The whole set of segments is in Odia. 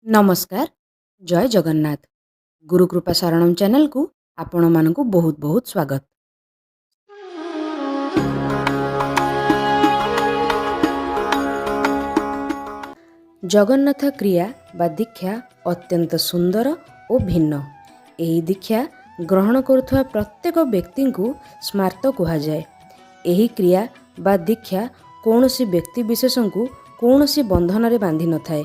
नमस्कार जय जगन्नाथ गुरुकृपा शरणम चैनल को आपण मानकु बहुत बहुत स्वागत। जगन्नाथ क्रिया बा दीक्षा अत्यंत सुंदर और भिन्न। एही दीक्षा ग्रहण करुवा प्रत्येक व्यक्ति को स्मार्त कहुए। एही क्रिया बा दीक्षा कौनसी व्यक्ति विशेष को कौनसी बंधन रे बांधि न थाए।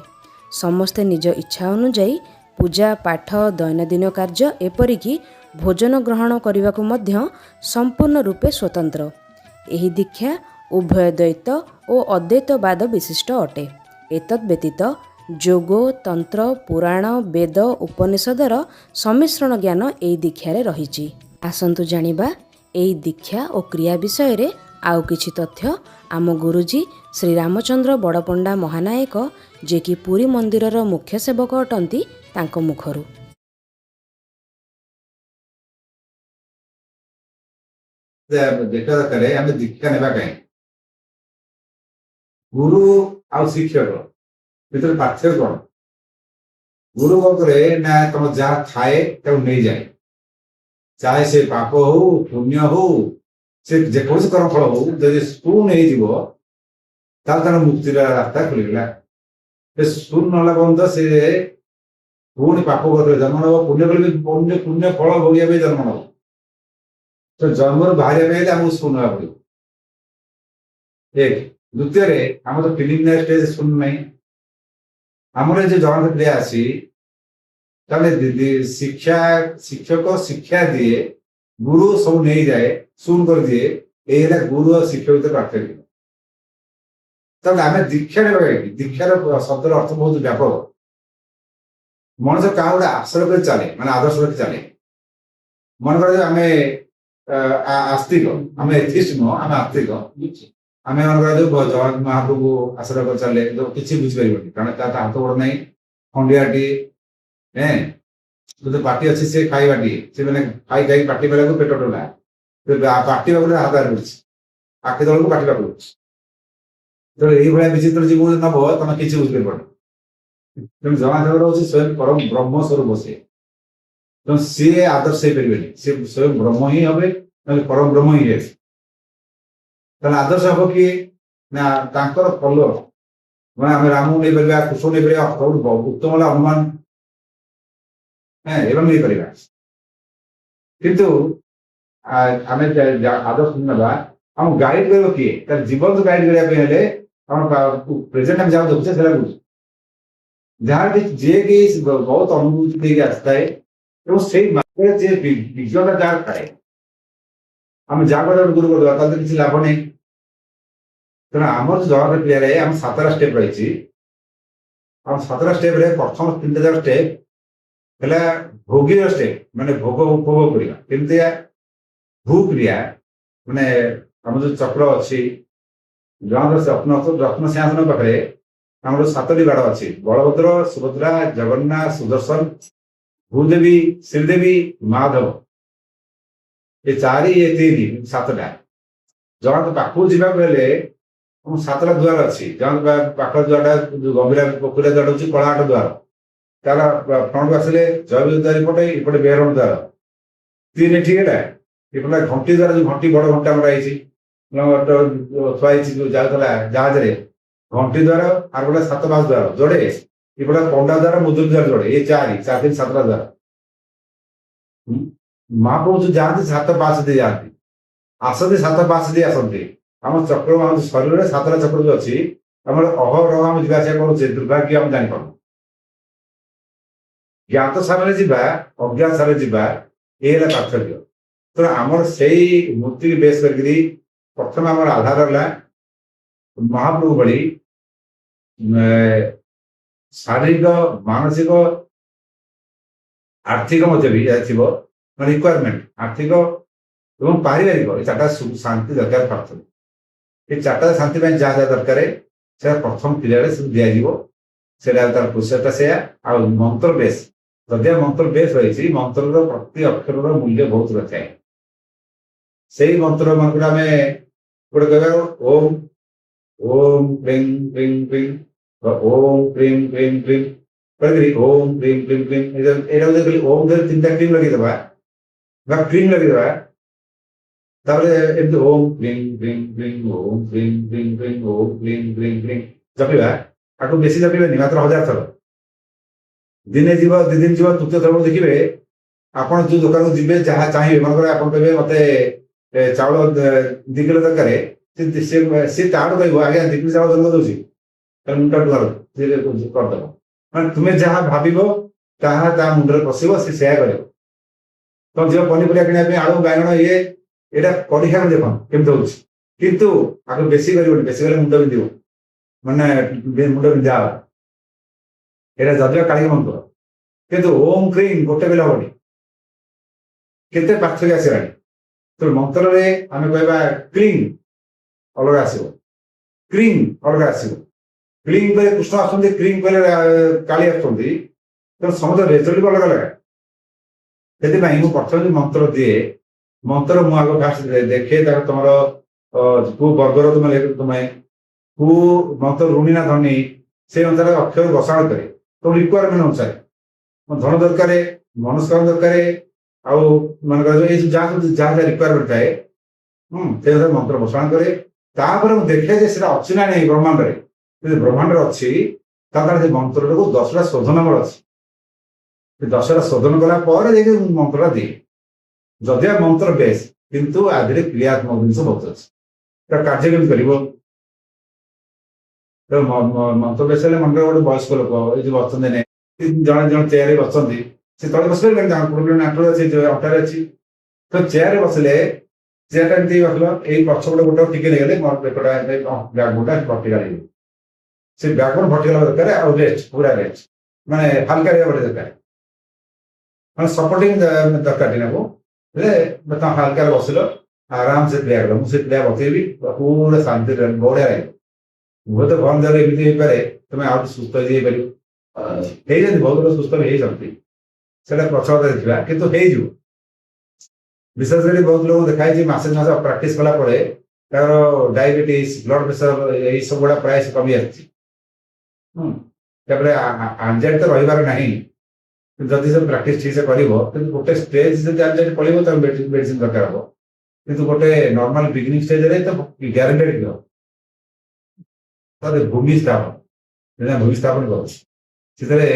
समस्ते निज इच्छा अनुଯାयी पूजा पाठ दैनंदिन कार्य एपरिकी भोजन ग्रहण करने को मध्य संपूर्ण रूपे स्वतंत्र। एही दीक्षा उभय द्वैत और अद्वैतवाद विशिष्ट अटे। एतद् व्यतीत जोग तंत्र पुराण वेद उपनिषदर सम्मिश्रण ज्ञान एही दीक्षारे रहिछि। आसंतु जानिबा एही दीक्षा और क्रिया विषय रे आउ किछि तथ्य आम गुरुजी श्री रामचंद्र बड़पंडा महानायक जे कि पुरी मंदिरर मुख्य सेवक अटंती तांको मुखरु। देखा दरकार आम दीक्षा नेबा कहीं गुरु आ शिक्षक भर पार्थक्य कौन? गुरु करे ना तुम जहाँ थाए नहीं जाए, चाहे से पाप हो पुण्य हो से जेकोसी कर्म फल हो जब स्पूर्ण नहीं मुक्ति रास्ता खुलगला। स्पूर्ण नाला बंद से पुणी पाप कर जन्म नब पुण्य पुण्य पुण्य फल भोगिया जन्म नब तो जन्म बाहर आमको स्पूर्ण होगा पड़ो। एक द्वितीय आम तो प्रिलिमिनारी स्टेज शुण नहीं आमर जो जगन्नाथ क्रिया आसी शिक्षा शिक्षक शिक्षा दिए गुरु सब नहीं जाए शुण कर दिए ये गुरु और शिक्षक भीतर पार्थक्य। तब आम दीक्षा दीक्षार शब्दर अर्थ बहुत व्यापक। मनुष्य क्या गोटे आश्रय कर चले माने आदर्श रखी चले। मन कर आम आस्तिक आम एथिस्ट नुह आम आस्तिक आम जगन्नाथ महाप्रभु आश्रय कर चले जो किसी बुझीपर कारण हाथ गोड़ ना खंडियाटी जो पार्टी अच्छी से खाइबाटी से मैंने खाई खाई पार्टी बेला पेट टोला पार्टी पाखे हाथ पड़ी आखि तल को पार्टी पाख तो ये विचित्र जीव नब तुम किसी बुझीपर तेणु जगन्नाथ हूँ स्वयं परम ब्रह्म स्वरूप से तेणु सी आदर्श हो पारे सी स्वयं ब्रह्म ही हे परम ब्रह्म ही है। आदर्श हम किए ना फल मैं आम राम नहीं पार कृष्ण नहीं पार उत्तम हनुमान एवं नहीं पार किंतु आम आदर्श ना आम गाइड कर किए जीवन गाइड करने प्रेजेंट आम जहाँ देखुचे से जहाँ कि जे कि बहुत अनुभूति देके आसता है से विज्ञता जहाँ थाए आम जहाँ गुरु कर किसी लाभ नहीं। तेना आम जगन्नाथ क्रिया आम 7टा स्टेप रही आम 7टा स्टेप प्रथम 3टा स्टेप है भोगी स्टेप माने भोग उपभोग करवा केमती भू क्रिया माने आम जो चक्र अच्छी जगन्नाथ रत्न सिंहासन पाखे आम 7टी बाड़ अच्छी बलभद्र सुभद्रा जगन्नाथ सुदर्शन भूदेवी श्रीदेवी माधव ये 4 ये 3 7टा जगन्नाथ पाखु जावाक 7टा द्वार अच्छी जगन्नाथ पाख द्वारा गंभीरा पोखरिया द्वार हूँ कलाहाट द्वार तार फ्रंट आसले जयविद्युत द्वार इपटे इपटे बेहरण द्वार 3 ठीक है इपटे घंटी द्वार जो घंटी बड़ घंटा रही थुआई जाऊला जहाज घंटी द्वार आर गोटे 7 बास द्वार जोड़े इपटे पंडा द्वार मुद्र द्वार जोड़े ये 4 3 7टा द्वार महाप्रभु जो जाती 7 पास दे जाती आसती 7 पास दे आसती आम चक्र शरीर में 7टा चक्र जो अच्छी आम अहरह आम जावास करुचे दुर्भाग्य आम जापर ज्ञात सारे जा अज्ञात सारे जा ये पार्थक्य। तो आमर से मूर्ति बेस कर प्रथम आम आधार है महाप्रभु भली शारीरिक मानसिक आर्थिक रिक्वायरमेंट आर्थिक एवं पारिवारिक ये 4टा शांति दरकार पार्थक्य। ये 4टा शांति जहाँ जहाँ दरकार से प्रथम क्रिया दि तार प्रोसेसटा से मंत्र बेस जदि मंत्र बेस रही मंत्र प्रति अक्षर मूल्य बहुत रही है से मंत्र मन को आम गोटे कह ओम ओम क्लीं क्लीं क्लीं ओम क्लीं क्लीं क्लीं କହିଲି ଓମ୍ କ୍ରିମ୍ କ୍ରିମ୍ କ୍ରିମ୍ ଏଇଟା କହିଲି ଓମ୍ ଧରି 3ଟା କ୍ରିମ୍ ଲଗେଇଦବା ବା କ୍ରିମ୍ ଲଗେଇଦବା ତାପରେ ଏମିତି ଓମ୍ କ୍ରିମ୍ କ୍ରିମ୍ କ୍ରିମ୍ ଓମ୍ କ୍ରିମ୍ କ୍ରିମ୍ କ୍ରିମ୍ ଓମ୍ କ୍ରିମ୍ କ୍ରିମ୍ କ୍ରିମ୍ ଜପିବା। ଆକୁ ବେଶୀ ଜପିବାନି, ମାତ୍ର 1000 ଥର। ଦିନେ ଯିବ 2 ଦିନ ଯିବ, ତୃତୀୟ ଥର ଦେଖିବେ ଆପଣ ଯୋଉ ଦୋକାନକୁ ଯିବେ ଯାହା ଚାହିଁବେ, ମନେକର ଆପଣ କହିବେ ମତେ ଚାଉଳ 2 କିଲୋ ଦରକାର, ସେ ତାଠୁ କହିବ ଆଜ୍ଞା 2 କିଲୋ ଚାଉଳ ଦରକାର ଦଉଛି, ତାହେଲେ ମୁଁ ତାଠୁ କରିଦବ। ମାନେ ତୁମେ ଯାହା ଭାବିବ ତାହା ତା ମୁଣ୍ଡରେ ପଶିବ, ସେ ସେୟା କରିବ। ତମ ଯିବ ପନିପରିବା କିଣିବା ପାଇଁ ଆଳୁ ବାଇଗଣ ଏଇଟା ପରୀକ୍ଷା କରି ଦେଖ କେମିତି ହଉଛି। କିନ୍ତୁ ଆକୁ ବେଶୀ କରିବନି, ବେଶୀ କଲେ ମୁଣ୍ଡ ବିନ୍ଧିବ, ମାନେ ମୁଣ୍ଡ ବିନ୍ଧା ହବ। ଏଇଟା ଯଦିଓ କାଳିକ ମନ୍ତ୍ର, କିନ୍ତୁ ଓମ୍ କ୍ରିମ୍ ଗୋଟେ କହିଲେ ହବନି, କେତେ ପାର୍ଥକ୍ୟ ଆସିଲାଣି। ତ ମନ୍ତ୍ରରେ ଆମେ କହିବା କ୍ଲିଂ ଅଲଗା ଆସିବ, କ୍ରିମ୍ ଅଲଗା ଆସିବ। କ୍ଲିଂ କହିଲେ କୃଷ୍ଣ ଆସୁଛନ୍ତି, କ୍ରିମ୍ କହିଲେ କାଳି ଆସୁଛନ୍ତି, ତେଣୁ ସମସ୍ତ ରେଜଲ୍ଟ ବି ଅଲଗା ଅଲଗା। ସେଥିପାଇଁ ମୁଁ ପ୍ରଥମେ ମନ୍ତ୍ର ଦିଏ, ମନ୍ତ୍ର ମୁଁ ଆଗ ଫାଷ୍ଟ ଦେଖେ ତାର ତମର କୋଉ ବର୍ଗର ତୁମେ କୋଉ ମନ୍ତ୍ର ଋଣୀ ନା ଧନୀ, ସେଇ ଅନୁସାରେ ଅକ୍ଷର ବସାଣ କରେ। ତ ରିକ୍ୱାରମେଣ୍ଟ ଅନୁସାରେ ଧନ ଦରକାର, ମନସ୍କାମ ଦରକାର, ଆଉ ମନେକର ଏଇ ଯାହା ରିକ୍ୱାରମେଣ୍ଟ ଥାଏ, ସେ ଅନୁସାରେ ମନ୍ତ୍ର ବସାଣ କରେ। ତାପରେ ମୁଁ ଦେଖେ ଯେ ସେଟା ଅଛି ନା ନାହିଁ ବ୍ରହ୍ମାଣ୍ଡରେ। ଯଦି ବ୍ରହ୍ମାଣ୍ଡରେ ଅଛି ତାହେଲେ ସେ ମନ୍ତ୍ରଟାକୁ 10ଟା ଶୋଧନ ବଳ ଅଛି। 10ଟା ଶୋଧନ କଲା ପରେ ଯାଇକି ମନ୍ତ୍ରଟା ଦିଏ। ଯଦିଓ ମନ୍ତ୍ର ବେଶ, କିନ୍ତୁ ଆ ଦେହରେ କ୍ରିୟାତ୍ମକ ଜିନିଷ ବହୁତ ଅଛି। କାର୍ଯ୍ୟ କେମିତି କରିବ, ମନ୍ତ୍ର ବେଶ ହେଲେ ମନରେ ଗୋଟେ ବୟସ୍କ ଲୋକ ଏଇ ଯୋଉ ଅଛନ୍ତି, ଜଣେ ଚେୟାରରେ ବସନ୍ତି, ସେ ତଳେ ବସିପାରିବେନି, ତାଙ୍କ ପ୍ରୋବ୍ଲେମ ନାଟରେ ଅଛି, ଅଣ୍ଟାରେ ଅଛି। ତ ଚେୟାରରେ ବସିଲେ ଚେୟାରଟା ଏମିତି ବସିଲ, ଏଇ ପଛପଟେ ଗୋଟେ ଟିକେ ନେଇଗଲେ ମୋର ପେଟଟା ବ୍ୟାକବୋନଟା ଭର୍ଟିକାଲ ହେଇଯିବ। ସେ ବ୍ୟାକବୋନ ଭର୍ଟିକାଲ ଦରକାର, ଆଉ ରେଷ୍ଟ, ପୁରା ରେଷ୍ଟ, ମାନେ ହାଲକା ରହିବା ଗୋଟେ ଦରକାର, ମାନେ ସପୋର୍ଟିଂ ଦରକାର ଦିନକୁ। ହେଲେ ତମେ ହାଲକାରେ ବସିଲ, ଆରାମସେ କ୍ରିୟା କର। ମୁଁ ସେ କ୍ରିୟା ବତେଇବି, ପୁରା ଶାନ୍ତିରେ ବଢିଆ ଲାଗିବ। ହୁଏତ ଭଲ ଜାଗାରେ ଏମିତି ହେଇପାରେ ତମେ ଆଉ ସୁସ୍ଥ ହେଇଯାଇପାରିବ, ହେଇଯାନ୍ତି, ବହୁତ ଲୋକ ସୁସ୍ଥ ବି ହେଇଛନ୍ତି, ସେଟା ପଛରେ ଦେଖିବା, କିନ୍ତୁ ହେଇଯିବ। ବିଶେଷ କରି ବହୁତ ଲୋକ ଦେଖାଯାଇଛି ମାସ ପ୍ରାକ୍ଟିସ କଲା ପରେ ତାଙ୍କର ଡାଇବେଟିସ୍, ବ୍ଲଡ ପ୍ରେସର, ଏଇ ସବୁ ଗୁଡା ପ୍ରାୟ କମି ଆସିଛି। ତାପରେ ଆନଜାଇଟି ତ ରହିବାର ନାହିଁ, ଯଦି ସେ ପ୍ରାକ୍ଟିସ ଠିକ ସେ କରିବ। କିନ୍ତୁ ଗୋଟେ ଷ୍ଟେଜ ଯଦି ଆନଜାଇଟି ପଳେଇବ ତାକୁ ମେଡିସିନ ଦରକାର ହବ, କିନ୍ତୁ ଗୋଟେ ନର୍ମାଲ ବିଗିନିଂ ଷ୍ଟେଜରେ ତ ଗ୍ୟାରେଣ୍ଟେଡ କି ହବ। ଭୂମି ସ୍ଥାପନ, ଭୂମି ସ୍ଥାପନ କରୁଛି ସେଥିରେ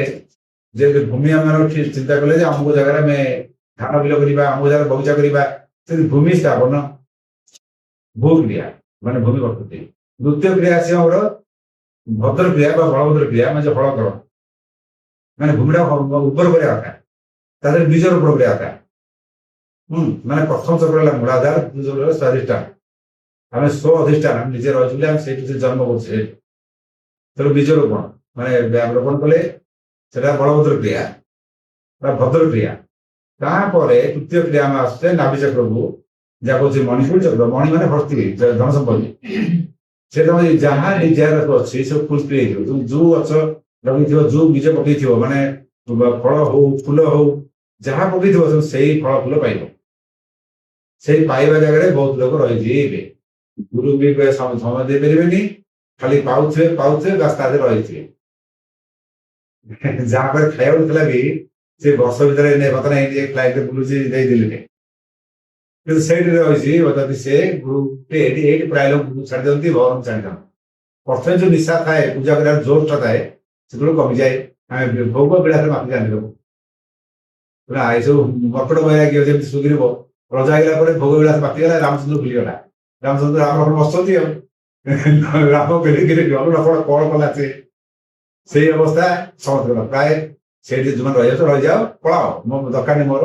ଯେ ଭୂମି ଆମେ ଚିନ୍ତା କଲେ ଯେ ଅମୁକ ଜାଗାରେ ଆମେ ଧାନ ବିଲ କରିବା, ଅମୁକ ଜାଗାରେ ବଗିଚା କରିବା, ସେଠି ଭୂମି ସ୍ଥାପନ, ଭୂକ୍ରିୟା ମାନେ ଭୂମି ପ୍ରକୃତି। ଦ୍ୱିତୀୟ କ୍ରିୟା ଆସିବ ଆମର ଭଦ୍ର କ୍ରିୟା ବା ବଳଭଦ୍ର କ୍ରିୟା, ମାନେ ହଳ କର, ମାନେ ଭୂମିଟା ଉର୍ବର କରିବା କଥା, ତା ଦେହରେ ବୀଜ ରୋପଣ କରିବା କଥା। ମାନେ ପ୍ରଥମ ଚକ୍ର ହେଲା ମୂଳାଧାର, ଦ୍ୱିତୀୟ ଚକ୍ର ହେଲା ସ୍ୱାଧିଷ୍ଠାନ। ଆମେ ସ୍ୱ ଅଧିଷ୍ଠାନ, ଆମେ ନିଜେ ରହିଛୁ ବୋଲି ଆମେ ସେଇଠି ଜନ୍ମ କରୁଛେ। ତେଣୁ ବୀଜ ରୋପଣ ମାନେ ରୋପଣ କଲେ ସେଟା ବଳଭଦ୍ର କ୍ରିୟା ବା ଭଦ୍ର କ୍ରିୟା। ତାପରେ ତୃତୀୟ କ୍ରିୟା ଆମେ ଆସୁଛେ ନାଭି ଚକ୍ରକୁ, ଯାହା କହୁଛି ମଣିପୁର ଚକ୍ର। ମଣି ମାନେ ଭର୍ତ୍ତି ଧନ ସମ୍ପତ୍ତି, ସେ ତମେ ଯାହା ନିଜର ଅଛି ସବୁ ଫୁଲଫିଲ୍ ହେଇଯିବ। ଯୋଉ ଗଛ ଲଗେଇଥିବ, ଯୋଉ ବୀଜ ପକେଇଥିବ, ମାନେ ଫଳ ହଉ ଫୁଲ ହଉ ଯାହା ପକେଇଥିବ ସବୁ ସେଇ ଫଳ ଫୁଲ ପାଇବ। ସେଇ ପାଇବା ଜାଗାରେ ବହୁତ ଲୋକ ରହିଯିବେ, ଗୁରୁ ବି ସମୟ ଦେଇପାରିବେନି, ଖାଲି ପାଉଥିବେ ପାଉଥିବେ ବାସ୍ ତା ଦେହରେ ରହିଥିବେ। ଯାହା ପରେ ଖାଇବାକୁ ଥିଲା ବି ସେ ବର୍ଷ ଭିତରେ ବର୍ତ୍ତମାନ ଏଇଠି ଫ୍ଲାଇଟରେ ବୁଲୁଛି ଦେଇଦେଲିନି, କିନ୍ତୁ ସେଇଠି ରହିଛି। ଯଦି ସେ ଏଇଠି ପ୍ରାୟ ଲୋକ ଛାଡି ଦିଅନ୍ତି, ଭଗବାନ ଛାଡି ଦିଅନ୍ତି। ପ୍ରଥମେ ଯୋଉ ନିଶା ଥାଏ, ପୂଜା କରିବାର ଜୋରଟା ଥାଏ, ସେତେବେଳେ କମିଯାଏ। ଆମେ ଭୋଗ ବିଳାସରେ ମାପି ଜାଣିଦେବୁ। ଏସବୁ ମକଟ ବୈରାଗ୍ୟ ଯେମିତି ସୁଗ୍ରୀବ ରଜା ହେଇଗଲା ପରେ ଭୋଗ ବିଳାସ ମାପିଗଲା, ରାମଚନ୍ଦ୍ର ଭୁଲିଗଲା। ରାମଚନ୍ଦ୍ର ରାମ ବସୁଛନ୍ତି, ଆଉ ରାମ ଲକ୍ଷ୍ମଣ କଣ କଲା ସେ, ସେଇ ଅବସ୍ଥା ସମସ୍ତଙ୍କର ପ୍ରାୟ। ସେଇଠି ଯୋଉମାନେ ରହିଯାଉଛ ରହିଯାଅ, ପଳାଅ, ମୋ ଦରକାର ନାହିଁ ମୋର।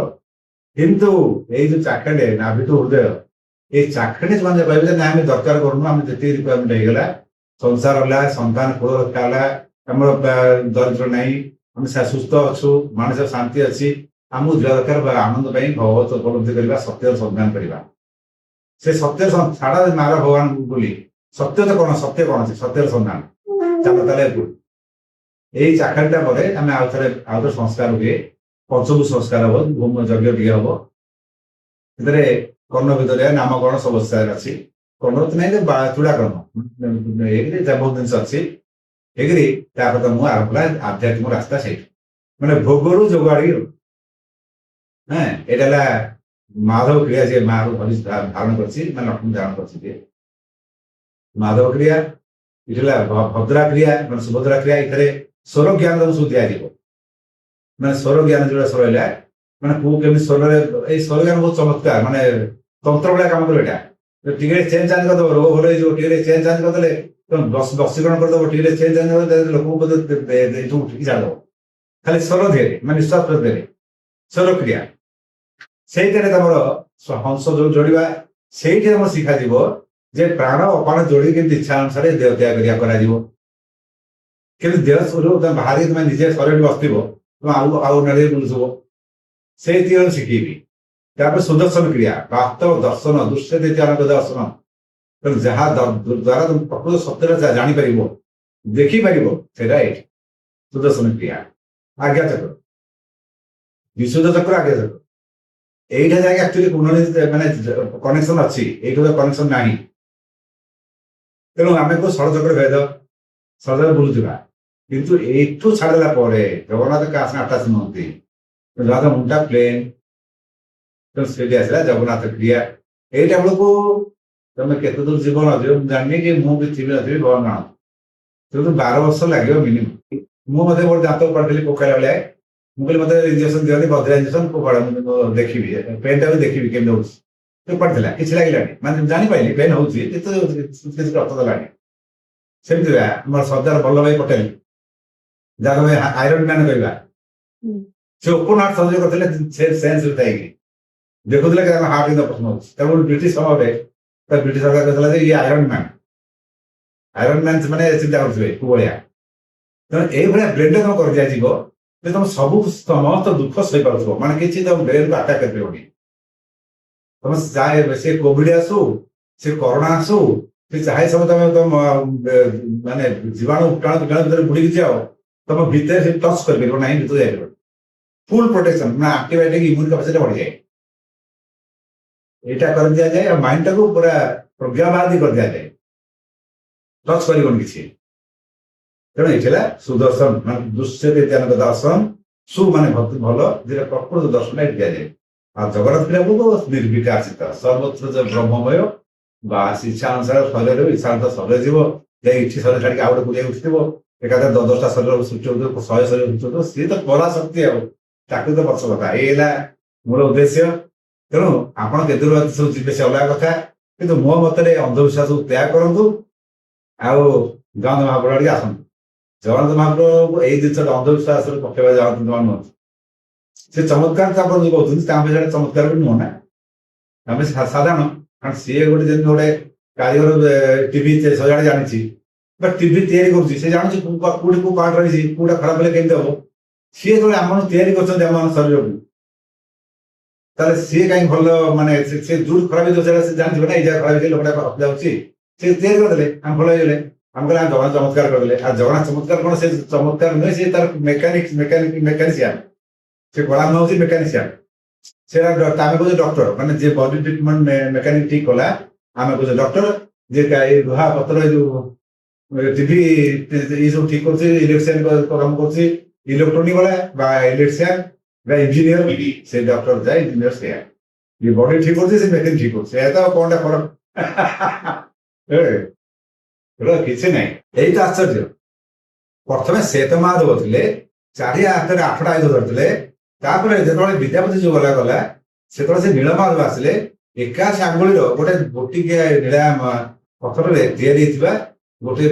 କିନ୍ତୁ ଏଇ ଯୋଉ ଚାଖଣ୍ଡେ ନାଭିଠୁ ହୃଦୟ, ଏଇ ଚାଖଣ୍ଡେ ସେମାନେ କହିବେ ଯେ ନା ଆମେ ଦରକାର କରୁନୁ, ଆମେ ଯେତିକି ରିକ୍ୱାରମେଣ୍ଟ ହେଇଗଲା, ସଂସାର ହେଲା, ସନ୍ତାନ କୁଳ ରକ୍ଷା ହେଲା, ଆମର ଦରିଦ୍ର ନାହିଁ, ଆମେ ସୁସ୍ଥ ଅଛୁ, ମାନସିକ ଶାନ୍ତି ଅଛି, ଆମକୁ ଯିବା ଦରକାର ଆନନ୍ଦ ପାଇଁ ଭଗବତ ଉପଲବ୍ଧି କରିବା, ସତ୍ୟର ସନ୍ଧାନ କରିବା। ସେ ସତ୍ୟ ଛାଡ ମାର ଭଗବାନ ବୋଲି, ସତ୍ୟ ତ କଣ, ସତ୍ୟ କଣ ଅଛି, ସତ୍ୟର ସନ୍ଧାନ। ଚାଲ ତାହେଲେ ଏଇ ଚାଖଣ୍ଡଟା ପରେ ଆମେ ଆଉଥରେ ସଂସ୍କାର ହୁଏ, ପଞ୍ଚଭୂ ସଂସ୍କାର ହବ, ହୋମ ଯଜ୍ଞ ଟିକେ ହବ। ସେଥିରେ କର୍ଣ୍ଣ ଭିତରେ ନାମକରଣ ସବୁ ଅଛି। କର୍ଣ୍ଣ ନାହିଁ ଯେ ଚୂଡ଼ାକର୍ଣ୍ଣ, ବହୁତ ଜିନିଷ ଅଛି। ହେଇକିରି ତାପରେ ତ ମୁଁ ଆରମ୍ଭ କଲା ଆଧ୍ୟାତ୍ମିକ ରାସ୍ତା ସେଇଠି ମାନେ ଭୋଗରୁ ଯୋଗ ଆଡ଼ିକି হ্যাঁ এটা ହେଲା ମାଧବ କ୍ରିୟା ଯେ ମାକୁ ଧରି ଧାରଣ କରିଛି ମାନେ ଲକ୍ଷ୍ମୀ ଧାରଣ କରିଛି ଯେ ମାଧବ କ୍ରିୟା ଏଠି ହେଲା ଭଦ୍ରା କ୍ରିୟା ମାନେ ସୁଭଦ୍ରା କ୍ରିୟା ଏଥିରେ ସ୍ୱର ଜ୍ଞାନ ତମକୁ ସବୁ ଦିଆଯିବ ମାନେ ସ୍ୱର ଜ୍ଞାନ ଯୋଉଟା ରହିଲା ମାନେ କୋଉ କେମିତି ସ୍ୱରରେ ଏଇ ସ୍ୱର ଜ୍ଞାନ ବହୁତ ଚମତ୍କାର ମାନେ ତନ୍ତ୍ର ଭଳିଆ କାମ କରିବ ଏଇଟା ଟିକେ ଚେଞ୍ଜ ଚାଞ୍ଜ କରିଦବ ରୋଗ ଭଲ ହେଇଯିବ ଟିକେ ଚେଞ୍ଜ ଚାଞ୍ଜ କରିଦେଲେ ତମେ ବଶୀକରଣ କରିଦବ ଟିକେ ଚେଞ୍ଜ ଚାଞ୍ଜ କରିଦେଲେ ଲୋକଙ୍କୁ ବୋଧେ ଏଇଠୁ ଉଠିକି ଛାଡ଼ିଦବ ଖାଲି ସ୍ୱର ଧିରେ ମାନେ ନିଶ୍ୱାସ ପ୍ରଶ୍ୱାସରେ ସ୍ୱର କ୍ରିୟା ସେଇଥିରେ ତମର ହଂସ ଯୋଉ ଯୋଡ଼ିବା ସେଇଠି ତମର ଶିଖାଯିବ ଯେ ପ୍ରାଣ ଅପାନ ଯୋଡ଼ି କେମିତି ଇଚ୍ଛା ଅନୁସାରେ ଦେହ ତ୍ୟାଗ କରିବା କରାଯିବ କିନ୍ତୁ ଦେହ ତମେ ବାହାରି ତମେ ନିଜେ ଶରୀର ବସିଥିବ ତମେ ଆଉ ନେড়ে ବୁଲୁଥିବ ସେଇଥିରେ ଶିଖେଇବି ତାପରେ ସୁଦର୍ଶନ କ୍ରିୟା ବାସ୍ତବ ଦର୍ଶନ ଦୃଶ୍ୟ ଦର୍ଶନ ତେଣୁ ଯାହା ଦ୍ୱାରା ତମେ ପ୍ରକୃତ ସତ୍ୟରେ ଜାଣିପାରିବ ଦେଖିପାରିବ ସେଇଟା ଏଇଠି ସୁଦର୍ଶନ କ୍ରିୟା ଆଜ୍ଞା ଚକ୍ର ବିଶୁଦ୍ଧ ଚକ୍ର ଆଜ୍ଞା ଚକ୍ର এইটা ଯାଇକି ଆକ୍ଚୁଆଲି କୁଣ୍ଡଳୀ ମାନେ କନେକ୍ସନ ଅଛି ଏଇଠୁ ତ କନେକ୍ସନ ନାହିଁ ତେଣୁ ଆମେ କୋଉ ଷଡ଼ଚକ୍ର ଭେଦ ଷଡ଼ଚକ୍ର ବୁଲୁଥିବା କିନ୍ତୁ ଏଇଠୁ ଛାଡ଼ିଦେଲା ପରେ ଜଗନ୍ନାଥ କାହା ସାଙ୍ଗେ ଆଟାଚ ନୁହନ୍ତି ଜଗନ୍ନାଥ ମୁଣ୍ଡଟା ପ୍ଲେନ୍ ତେଣୁ ସେଇଠି ଆସିଲା ଜଗନ୍ନାଥ କ୍ରିୟା ଏଇଟା ବେଳକୁ ତମେ କେତେ ଦୂର ଯିବ ନଯିବ ମୁଁ ଜାଣିନି କି ମୁଁ ବି ଥିବି ନଥିବି ଭଗବାନ କିନ୍ତୁ 12 ବର୍ଷ ଲାଗିବ ମିନିମମ୍ ମୁଁ ମଧ୍ୟ ଗୋଟେ ଦାନ୍ତ କରିଦେଲି ପକାଇଲା ଭଳିଆ ମୁଁ କହିଲି ମତେ ଇଞ୍ଜେକ୍ସନ ଦିଅନ୍ତି ବଦ୍ରା ଇଞ୍ଜେକ୍ସନ ଦେଖିବି ପେନ୍ଟା ବି ଦେଖିବି କେମିତି ହଉଛି ପଡ଼ିଥିଲା କିଛି ଲାଗିଲାନି ମାନେ ଜାଣିପାରିଲି ପେନ୍ ହଉଛି କିନ୍ତୁ କିଛି ରକ୍ତ ଦେଲାନି ସେମିତି ଆମର ସର୍ଦ୍ଦାର ବଲ୍ଲଭଭାଇ ପଟେଲ ଯାହାକୁ ଆମେ ଆଇରନ୍ ମ୍ୟାନ୍ କହିବା ସେ ଓପନ ହାର୍ଟ ସର୍ଜରୀ କରିଥିଲେ ସେନ୍ସରେ ଥାଇକି ଦେଖୁଥିଲେ କି ଆମ ହାର୍ଟ କେମିତି ଅପରେସନ ହଉଛି ତେଣୁ ବ୍ରିଟିଶ ସମୟରେ ବ୍ରିଟିଶ ସରକାର କହିଥିଲା ଯେ ଇଏ ଆଇରନ୍ ମ୍ୟାନ୍ ସେମାନେ ଚିନ୍ତା କରୁଥିବେ କୋଉ ଭଳିଆ ତେଣୁ ଏଇଭଳିଆ ବ୍ରେନ୍ରେ ତମେ କରିଦିଆଯିବ ଯେ ତମେ ସବୁ ସମସ୍ତ ଦୁଃଖ ସହିପାରୁଥିବ ମାନେ କିଛି ତମ ବ୍ରେନ୍କୁ ଆଟାକ୍ କରିପାରିବନି ତମେ ଚାहे ସେ କୋଭିଡ ଆସୁ ସେ କରୋନା ଆସୁ ସେ ଚାहे ସବୁ ତମେ ମାନେ ଜୀବାଣୁ ଭୂତାଣୁ ଭିତରେ ବୁଡ଼ିକି ଯାଅ ତମ ଭିତରେ ସେ ଟଚ୍ କରିପାରିବ ନାହିଁ ଭିତରେ ଯାଇପାରିବ ফুল প্রোটেকশন মানে আন্টিবায়োটিক ইম্ୟୁନ୍ କାପାସିଟି ବଢ଼ିଯାଏ ଏଇଟା କରିଦିଆଯାଏ ଆଉ ମାଇଣ୍ଡଟାକୁ ପୁରା ପ୍ରଜ୍ଞାବାଦୀ କରିଦିଆଯାଏ ଟଚ୍ କରିବନି କିଛି ତେଣୁ ଏଇଠି ହେଲା ସୁଦର୍ଶନ ମାନେ ଦୃଶ୍ୟ ବିଜ୍ଞାନକ ଦର୍ଶନ ସୁ ମାନେ ଭଲ ଯେଟା ପ୍ରକୃତ ଦର୍ଶନ ଏଠି ଦିଆଯାଏ ଆଉ ଜଗନ୍ନାଥ କ୍ରିୟାକୁ ନିର୍ବିକାଶିତ ସର୍ବତ୍ର ବ୍ରହ୍ମମୟ ବା ଇଚ୍ଛା ଅନୁସାରେ ଶରୀରରେ ଇଚ୍ଛା ଅନୁସାରେ ଶରୀର ଯିବ ଯାଇ ଇଠି ଶରୀର ଛାଡ଼ିକି ଆଉ ଗୋଟେ ବୁଲିବାକୁ ଉଠିଥିବ ଏକାଥରେ 10ଟା ଶରୀର ସୃଷ୍ଟି ହଉଥିବ 100 ଶରୀର ସୃଷ୍ଟି ହଉଥିବ ସିଏ ତ ପରାଶକ୍ତି ଆଉ ତାକୁ ତ ପଛ କଥା ଏଇ ହେଲା ମୂଳ ଉଦ୍ଦେଶ୍ୟ ତେଣୁ ଆପଣ କେତେ ଦୂର ସବୁ ଯିବେ ସେ ଅଲଗା କଥା କିନ୍ତୁ ମୋ ମତରେ ଅନ୍ଧବିଶ୍ୱାସକୁ ତ୍ୟାଗ କରନ୍ତୁ ଆଉ ଜଗନ୍ନାଥ ମହାପ୍ରଭୁ ଟିକେ ଆସନ୍ତୁ ଜଗନ୍ନାଥ ମହାପ୍ରଭୁ ଏଇ ଜିନିଷଟା ଅନ୍ଧବିଶ୍ୱାସରେ ପକେଇବା ଜଗନ୍ନାଥ ନୁହନ୍ତି ସେ ଚମତ୍କାର ତାପରେ ଯୋଉ କହୁଛନ୍ତି ତା ପାଇଁ ସେଟା ଚମତ୍କାର ବି ନୁହଁ ନା ଆମେ ସାଧାରଣ କାରଣ ସିଏ ଗୋଟେ ଯେମିତି ଗୋଟେ କାରିଗର ଟିଭି ସଜାଡ଼ି ଜାଣିଛି ବା ଟିଭି ତିଆରି କରୁଛି ସେ ଜାଣୁଛି କୋଉଠି କୋଉ ପାର୍ଟ ରହିଛି କୋଉଟା ଖରାପ ହେଲେ କେମିତି ହବ ସିଏ ଯେତେବେଳେ ଆମ ତିଆରି କରୁଛନ୍ତି ଆମ ଶରୀରକୁ ତାହେଲେ ସିଏ କାହିଁକି ଭଲ ମାନେ ସେ ଯୋଉଠି ଖରାପ ହେଇଯିବ ସେଇଟା ସେ ଜାଣିଥିବ ନା ଏଇ ଜାଗା ଖରାପ ହେଇଛି ଲୋକଟା ଯାଉଛି ସେ ତିଆରି କରିଦେଲେ ଆମେ ଭଲ ହେଇଗଲେ ଆମେ କହିଲେ ଜଗନ୍ନାଥ ଚମତ୍କାର କରିଦେଲେ ଆଉ ଜଗନ୍ନାଥ ଚମତ୍କାର କଣ ସେ ଚମତ୍କାର ନୁହେଁ ସେ ତାର ମେକାନିସିଆନ ସେ କଳା ନ ହଉଛି ମେକାନିସିଆନ ସେଟା ଆମେ କହୁଛେ ଡକ୍ଟର ମାନେ ଯିଏ ବଡି ଟ୍ରିଟମେଣ୍ଟ ମେକାନିକ ଠିକ କଲା ଆମେ କହୁଛେ ଡକ୍ଟର ଯେ ଏଇ ଲୁହା ପତ୍ର ଏଇ ଯୋଉ ଟିଭି ଏଇ ସବୁ ଠିକ କରୁଛି ଇଲେକ୍ଟ୍ରିସିଆନ କାମ କରୁଛି ଇଲେକ୍ଟ୍ରୋନିକ ବାଲା ବା ଇଲେକ୍ଟ୍ରିସିଆନ ବା ଇଞ୍ଜିନିୟର ସେ ଡକ୍ଟର ଯାଏ ଇଞ୍ଜିନିୟର ସେୟା ये बॉडी ठीक होती से मेकिन ठीक होती है तो कौन टा फरक କିଛି ନାହିଁ ଏଇ ତ ଆଶ୍ଚର୍ଯ୍ୟ ପ୍ରଥମେ ଶ୍ଵେତ ମହାଦେବ ଥିଲେ ଚାରି ହାତରେ 8ଟା ଆୟୁଧ ଧରିଥିଲେ ତାପରେ ଯେତେବେଳେ ବିଦ୍ୟାପତି ଯୋଉ ଗଲା ସେତେବେଳେ ସେ ନୀଳମାଧବ ଆସିଲେ 81 ଆଙ୍ଗୁଳିର ଗୋଟେ ଗୋଟିକିଆ ନୀଳା ପଥରରେ ତିଆରି ହେଇଥିବା ଗୋଟେ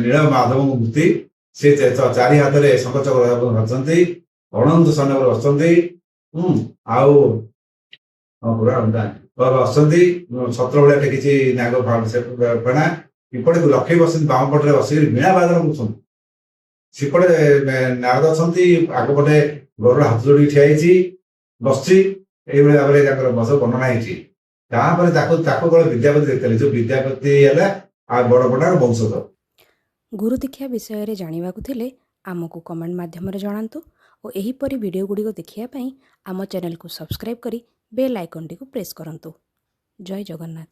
ନୀଳମାଧବଙ୍କ ମୂର୍ତ୍ତି ସେ ଚାରି ହାତରେ ଶଙ୍ଖଚକ୍ର ଧରିଛନ୍ତି ଅନନ୍ତ ସୈନ୍ୟରେ ବସିଛନ୍ତି ଆଉ ବସିଛନ୍ତି ଛତ୍ର ଭଳିଆ ଟେକିଛି ନାଗ ଫେଣା ଏପଟେ ଲକ୍ଷ୍ମୀ ବସିଛନ୍ତି ବାମ ପଟରେ ବସିକି ବୀଣା ବାଦନ କରୁଛନ୍ତି ସେପଟେ ନାରଦ ଅଛନ୍ତି ଆଗପଟେ ଗରୁଡ଼ ହାତ ଯୋଡ଼ିକି ଠିଆ ହେଇଛି ବସିଛି ଏଇଭଳି ଭାବରେ ତାଙ୍କର ବସ ବର୍ଣ୍ଣନା ହେଇଛି ତାପରେ ତାକୁ କଣ ବିଦ୍ୟାପତି ଦେଖିଥିଲେ ଯୋଉ ବିଦ୍ୟାପତି ହେଲା ଆଉ ବଡ ବଡାର ବଂଶଧର ଗୁରୁ ଦୀକ୍ଷା ବିଷୟରେ ଜାଣିବାକୁ ଥିଲେ ଆମକୁ କମେଣ୍ଟ ମାଧ୍ୟମରେ ଜଣାନ୍ତୁ ଓ ଏହିପରି ଭିଡ଼ିଓ ଗୁଡ଼ିକ ଦେଖିବା ପାଇଁ ଆମ ଚ୍ୟାନେଲକୁ ସବସ୍କ୍ରାଇବ୍ କରି ବେଲ୍ ଆଇକନ୍ଟିକୁ ପ୍ରେସ୍ କରନ୍ତୁ। ଜୟ ଜଗନ୍ନାଥ।